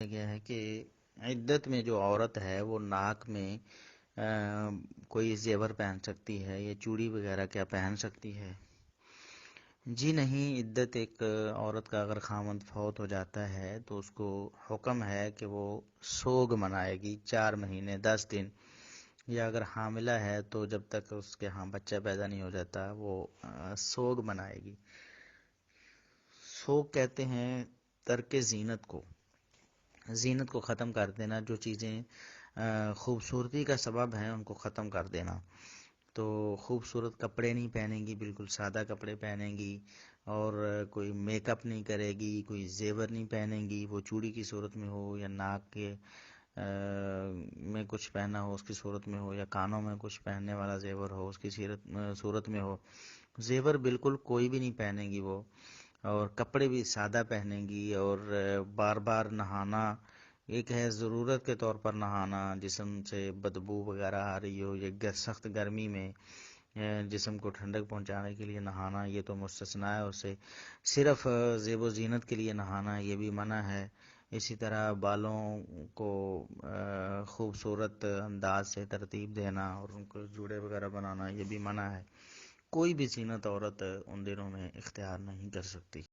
گیا ہے کہ عدت میں جو عورت ہے وہ ناک میں کوئی زیور پہن سکتی ہے یا چوڑی وغیرہ کیا پہن سکتی ہے؟ جی نہیں، عدت ایک عورت کا اگر خامند فوت ہو جاتا ہے تو اس کو حکم ہے کہ وہ سوگ منائے گی 4 مہینے 10 دن، یا اگر حاملہ ہے تو جب تک اس کے ہاں بچہ پیدا نہیں ہو جاتا وہ سوگ منائے گی۔ سوگ کہتے ہیں ترک زینت کو، زینت کو ختم کر دینا، جو چیزیں خوبصورتی کا سبب ہیں ان کو ختم کر دینا۔ تو خوبصورت کپڑے نہیں پہنیں گی، بالکل سادہ کپڑے پہنیں گی، اور کوئی میک اپ نہیں کرے گی، کوئی زیور نہیں پہنیں گی، وہ چوڑی کی صورت میں ہو یا ناک کے میں کچھ پہنا ہو اس کی صورت میں ہو، یا کانوں میں کچھ پہننے والا زیور ہو اس کی صورت میں ہو۔ زیور بالکل کوئی بھی نہیں پہنے گی وہ، اور کپڑے بھی سادہ پہنیں گی، اور بار بار نہانا ایک ہے ضرورت کے طور پر نہانا، جسم سے بدبو وغیرہ آ رہی ہو یا سخت گرمی میں جسم کو ٹھنڈک پہنچانے کے لیے نہانا، یہ تو مستثنیٰ ہے اسے۔ صرف زیب و زینت کے لیے نہانا یہ بھی منع ہے۔ اسی طرح بالوں کو خوبصورت انداز سے ترتیب دینا اور ان کو جوڑے وغیرہ بنانا یہ بھی منع ہے۔ کوئی بھی زینت عورت ان دنوں میں اختیار نہیں کر سکتی۔